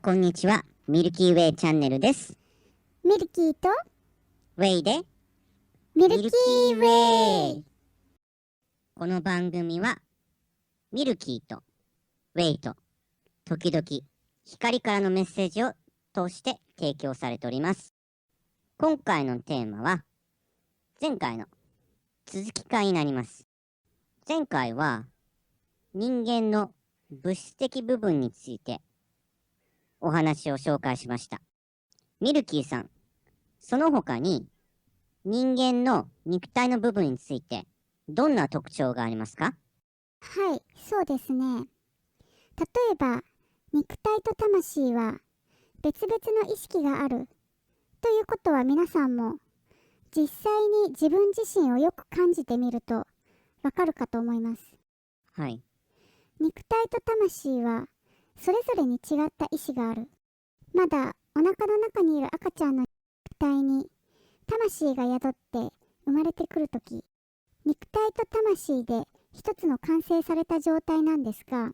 こんにちは。ミルキーウェイチャンネルです。ミルキーとウェイでミルキーウェイ。この番組はミルキーとウェイと時々光からのメッセージを通して提供されております。今回のテーマは前回の続き会になります。前回は人間の物質的部分についてお話を紹介しました。ミルキーさん、その他に人間の肉体の部分についてどんな特徴がありますか？はい、そうですね。例えば、肉体と魂は別々の意識があるということは皆さんも実際に自分自身をよく感じてみるとわかるかと思います。はい。肉体と魂はそれぞれに違った意志がある。まだお腹の中にいる赤ちゃんの肉体に魂が宿って生まれてくるとき、肉体と魂で一つの完成された状態なんですが、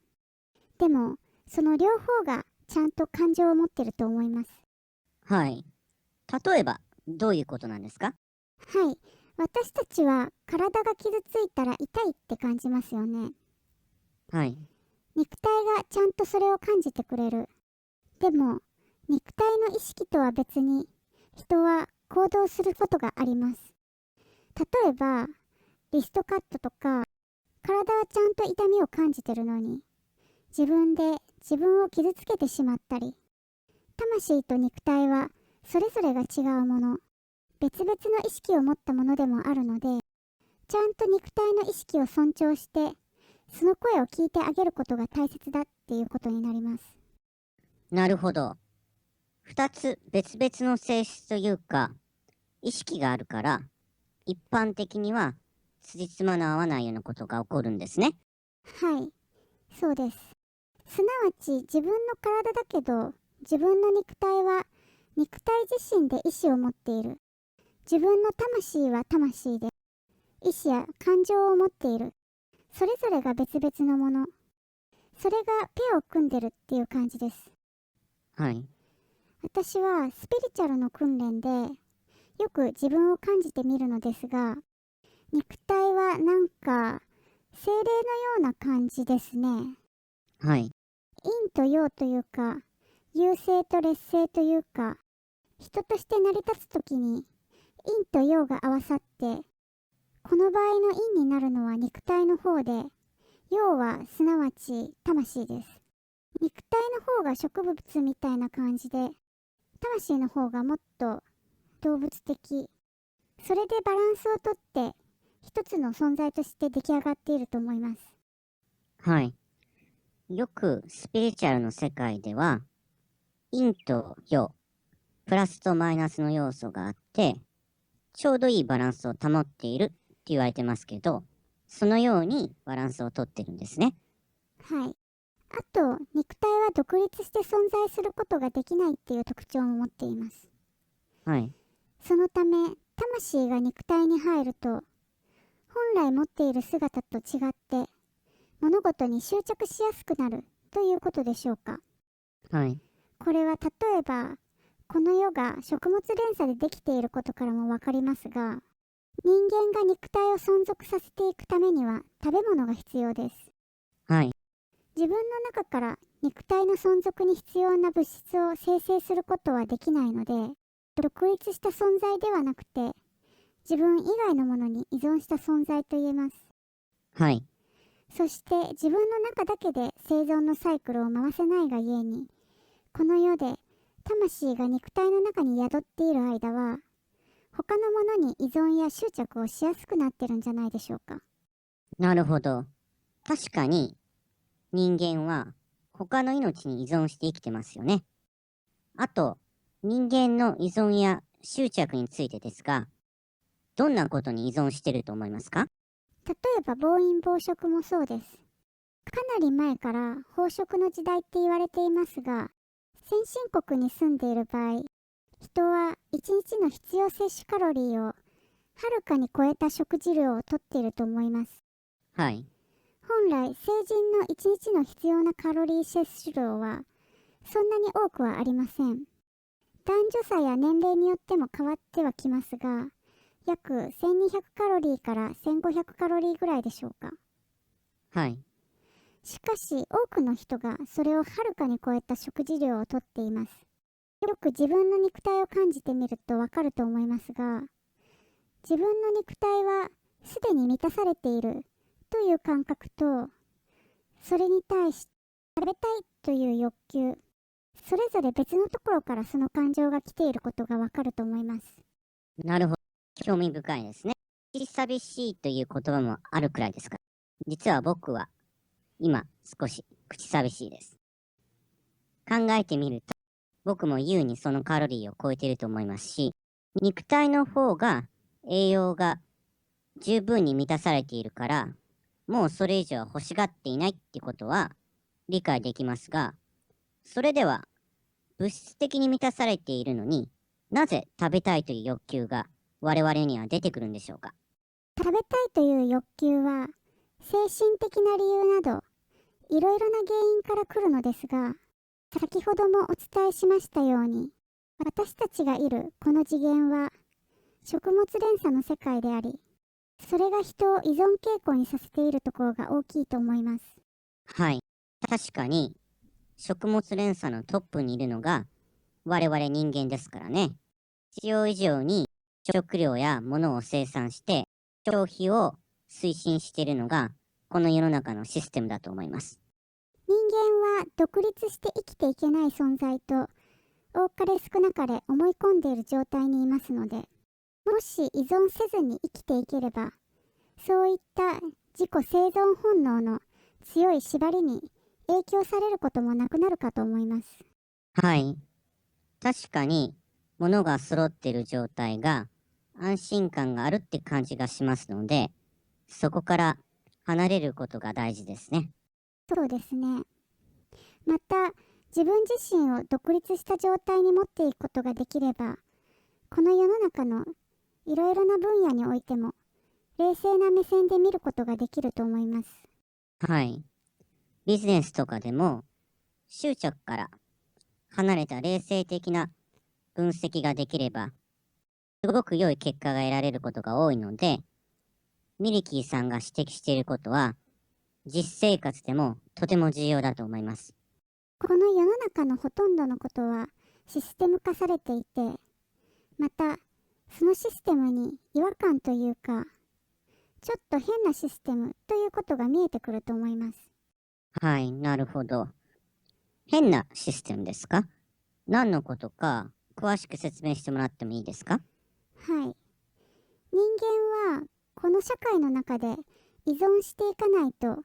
でもその両方がちゃんと感情を持ってると思います。はい。例えば、どういうことなんですか？はい、私たちは体が傷ついたら痛いって感じますよね。はい。肉体がちゃんとそれを感じてくれる。でも肉体の意識とは別に人は行動することがあります。例えばリストカットとか、体はちゃんと痛みを感じてるのに自分で自分を傷つけてしまったり、魂と肉体はそれぞれが違うもの、別々の意識を持ったものでもあるので、ちゃんと肉体の意識を尊重してその声を聞いてあげることが大切だっていうことになります。なるほど。二つ別々の性質というか、意識があるから、一般的には辻褄の合わないようなことが起こるんですね。はい、そうです。すなわち自分の体だけど自分の肉体は肉体自身で意志を持っている。自分の魂は魂で意志や感情を持っている。それぞれが別々のもの。それがペアを組んでるっていう感じです。はい。私はスピリチュアルの訓練でよく自分を感じてみるのですが、肉体はなんか精霊のような感じですね。はい。陰と陽というか、優勢と劣勢というか、人として成り立つときに陰と陽が合わさって、この場合の陰になるのは肉体の方で、陽はすなわち魂です。肉体の方が植物みたいな感じで、魂の方がもっと動物的。それでバランスをとって一つの存在として出来上がっていると思います。はい。よくスピリチュアルの世界では、陰と陽、プラスとマイナスの要素があって、ちょうどいいバランスを保っているって言われてますけど、そのようにバランスをとってるんですね。はい。あと、肉体は独立して存在することができないっていう特徴も持っています。はい。そのため、魂が肉体に入ると、本来持っている姿と違って、物事に執着しやすくなるということでしょうか。はい。これは例えば、この世が食物連鎖でできていることからもわかりますが、人間が肉体を存続させていくためには食べ物が必要です。はい。自分の中から肉体の存続に必要な物質を生成することはできないので、独立した存在ではなくて、自分以外のものに依存した存在と言えます。はい。そして自分の中だけで生存のサイクルを回せないがゆえに、この世で魂が肉体の中に宿っている間は、他のものに依存や執着をしやすくなってるんじゃないでしょうか。なるほど。確かに人間は他の命に依存して生きてますよね。あと、人間の依存や執着についてですが、どんなことに依存してると思いますか？例えば暴飲暴食もそうです。かなり前から飽食の時代って言われていますが、先進国に住んでいる場合、人は1日の必要摂取カロリーをはるかに超えた食事量をとっていると思います。はい。本来成人の1日の必要なカロリー摂取量はそんなに多くはありません。男女差や年齢によっても変わってはきますが、約1200カロリーから1500カロリーぐらいでしょうか。はい。しかし多くの人がそれをはるかに超えた食事量をとっています。よく自分の肉体を感じてみるとわかると思いますが、自分の肉体はすでに満たされているという感覚と、それに対し食べたいという欲求、それぞれ別のところからその感情が来ていることがわかると思います。なるほど。興味深いですね。寂しいという言葉もあるくらいですから。実は僕は今少し口寂しいです。考えてみると、僕も優にそのカロリーを超えていると思いますし、肉体の方が栄養が十分に満たされているから、もうそれ以上は欲しがっていないってことは理解できますが、それでは物質的に満たされているのになぜ食べたいという欲求が我々には出てくるんでしょうか。食べたいという欲求は精神的な理由などいろいろな原因から来るのですが、先ほどもお伝えしましたように、私たちがいるこの次元は食物連鎖の世界であり、それが人を依存傾向にさせているところが大きいと思います。はい。確かに食物連鎖のトップにいるのが我々人間ですからね。必要以上に食料や物を生産して消費を推進しているのがこの世の中のシステムだと思います。人間は独立して生きていけない存在と多かれ少なかれ思い込んでいる状態にいますので、もし依存せずに生きていければ、そういった自己生存本能の強い縛りに影響されることもなくなるかと思います。はい。確かに物が揃っている状態が安心感があるって感じがしますので、そこから離れることが大事ですね。そうですね。また、自分自身を独立した状態に持っていくことができれば、この世の中のいろいろな分野においても冷静な目線で見ることができると思います。はい。ビジネスとかでも執着から離れた冷静的な分析ができれば、すごく良い結果が得られることが多いので、ミルキーさんが指摘していることは、実生活でもとても重要だと思います。この世の中のほとんどのことはシステム化されていて、またそのシステムに違和感というか、ちょっと変なシステムということが見えてくると思います。はい、なるほど。変なシステムですか？何のことか詳しく説明してもらってもいいですか？はい。人間はこの社会の中で依存していかないと、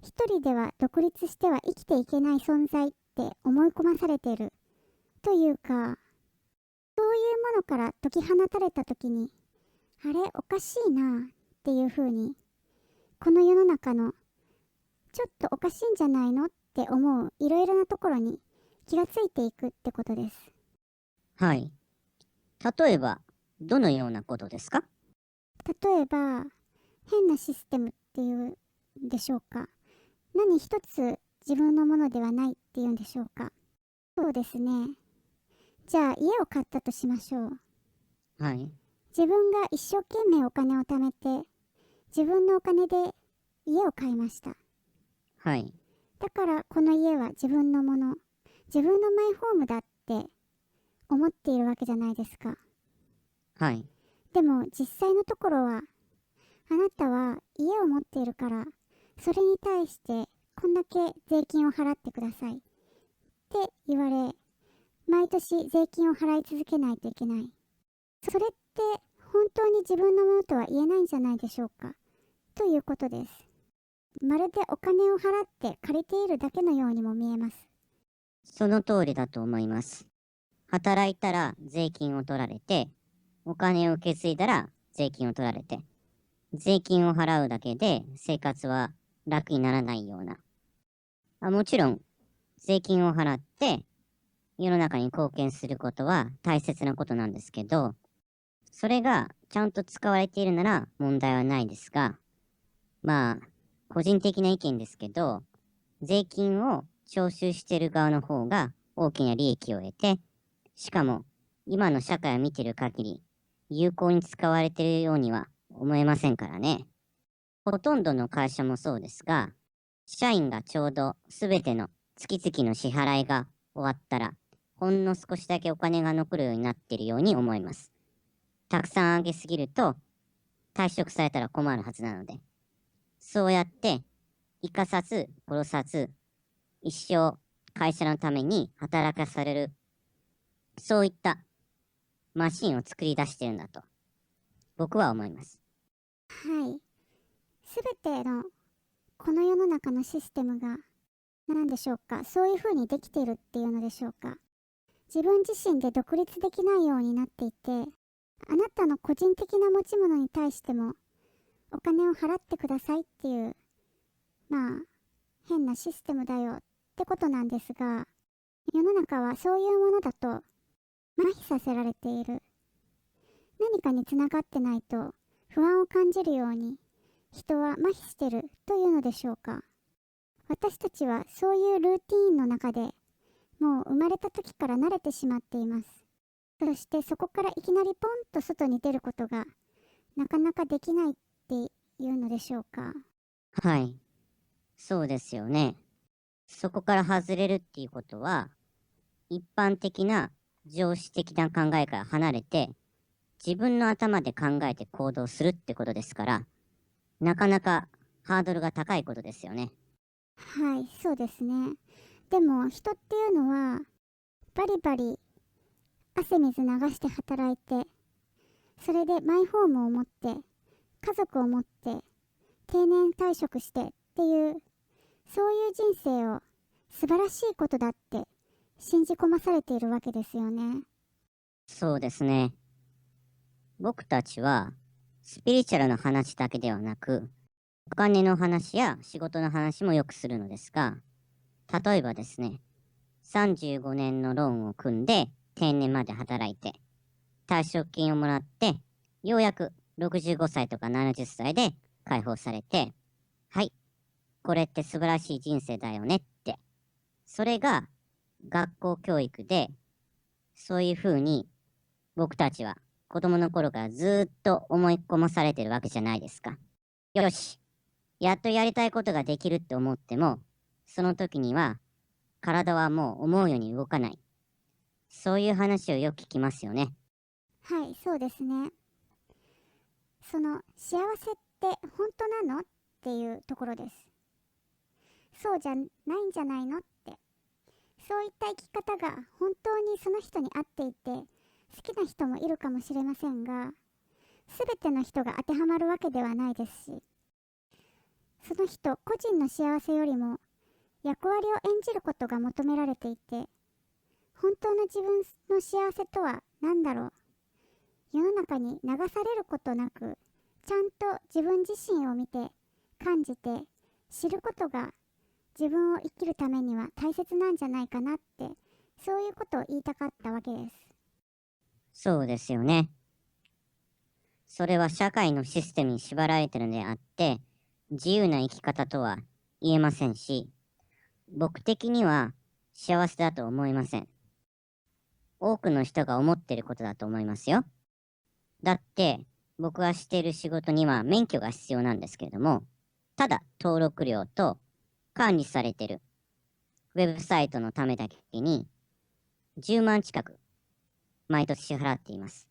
一人では独立しては生きていけない存在って思い込まされているというか、そういうものから解き放たれた時に、あれおかしいなっていう風に、この世の中のちょっとおかしいんじゃないのって思ういろいろなところに気がついていくってことです。はい。例えば、どのようなことですか？例えば、変なシステムっていうんでしょうか。何一つ自分のものではないっていうんでしょうか。そうですね。じゃあ家を買ったとしましょう。はい。自分が一生懸命お金を貯めて、自分のお金で家を買いました。はい。だからこの家は自分のもの、自分のマイホームだって思っているわけじゃないですか。はい。でも実際のところは、あなたは家を持っているから、それに対してこんだけ税金を払ってくださいって言われ、毎年税金を払い続けないといけない。それって本当に自分のものとは言えないんじゃないでしょうか。ということです。まるでお金を払って借りているだけのようにも見えます。その通りだと思います。働いたら税金を取られて、お金を受け継いだら税金を取られて、税金を払うだけで生活は楽にならないような。もちろん、税金を払って世の中に貢献することは大切なことなんですけど、それがちゃんと使われているなら問題はないですが、まあ、個人的な意見ですけど、税金を徴収している側の方が大きな利益を得て、しかも今の社会を見てる限り有効に使われているようには思えませんからね。ほとんどの会社もそうですが、社員がちょうどすべての月々の支払いが終わったら、ほんの少しだけお金が残るようになっているように思います。たくさんあげすぎると退職されたら困るはずなので、そうやって生かさず殺さず一生会社のために働かされる、そういったマシンを作り出してるんだと僕は思います。はい。すべてのこの世の中のシステムが何でしょうか、そういうふうにできているっていうのでしょうか。自分自身で独立できないようになっていて、あなたの個人的な持ち物に対してもお金を払ってくださいっていう、まあ変なシステムだよってことなんですが、世の中はそういうものだと麻痺させられている。何かにつながってないと不安を感じるように人は麻痺してるというのでしょうか。私たちはそういうルーティーンの中でもう生まれた時から慣れてしまっています。そしてそこからいきなりポンと外に出ることがなかなかできないっていうのでしょうか。はい、そうですよね。そこから外れるっていうことは、一般的な常識的な考えから離れて、自分の頭で考えて行動するってことですから、なかなかハードルが高いことですよね。はい、そうですね。でも人っていうのはバリバリ汗水流して働いて、それでマイホームを持って家族を持って定年退職してっていう、そういう人生を素晴らしいことだって信じ込まされているわけですよね。そうですね。僕たちはスピリチュアルの話だけではなく、お金の話や仕事の話もよくするのですが、例えばですね、35年のローンを組んで定年まで働いて、退職金をもらって、ようやく65歳とか70歳で解放されて、はい、これって素晴らしい人生だよねって。それが学校教育で、そういうふうに僕たちは子供の頃からずーっと思い込まされてるわけじゃないですか。よし、やっとやりたいことができるって思っても、その時には体はもう思うように動かない。そういう話をよく聞きますよね。はい、そうですね。その幸せって本当なのっていうところです。そうじゃないんじゃないのって。そういった生き方が本当にその人に合っていて好きな人もいるかもしれませんが、全ての人が当てはまるわけではないですし、その人個人の幸せよりも役割を演じることが求められていて、本当の自分の幸せとは何だろう。世の中に流されることなく、ちゃんと自分自身を見て感じて知ることが自分を生きるためには大切なんじゃないかなって、そういうことを言いたかったわけです。そうですよね。それは社会のシステムに縛られてるのであって、自由な生き方とは言えませんし、僕的には幸せだと思いません。多くの人が思ってることだと思いますよ。だって、僕がしている仕事には免許が必要なんですけれども、ただ登録料と管理されてるウェブサイトのためだけに10万近く毎年支払っています。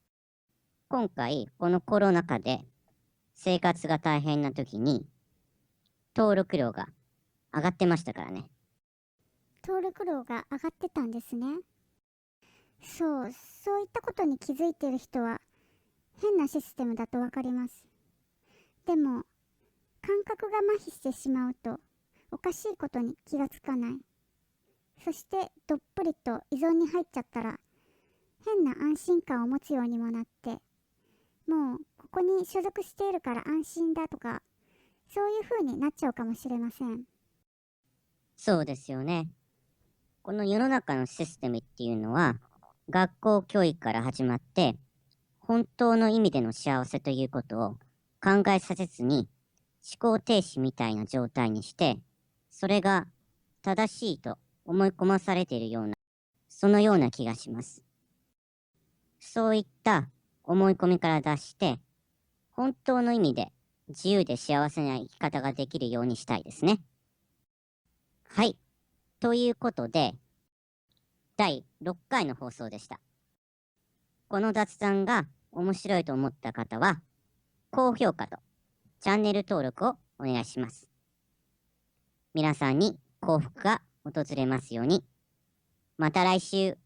今回、このコロナ禍で生活が大変な時に登録料が上がってましたからね。登録料が上がってたんですね。そういったことに気づいている人は変なシステムだとわかります。でも感覚が麻痺してしまうとおかしいことに気がつかない。そしてどっぷりと依存に入っちゃったら変な安心感を持つようにもなって、もうここに所属しているから安心だとか、そういう風になっちゃうかもしれません。そうですよね。この世の中のシステムっていうのは学校教育から始まって、本当の意味での幸せということを考えさせずに思考停止みたいな状態にして、それが正しいと思い込まされているようなそのような気がします。そういった思い込みから脱して、本当の意味で自由で幸せな生き方ができるようにしたいですね。はい。ということで、第6回の放送でした。この雑談が面白いと思った方は、高評価とチャンネル登録をお願いします。皆さんに幸福が訪れますように。また来週。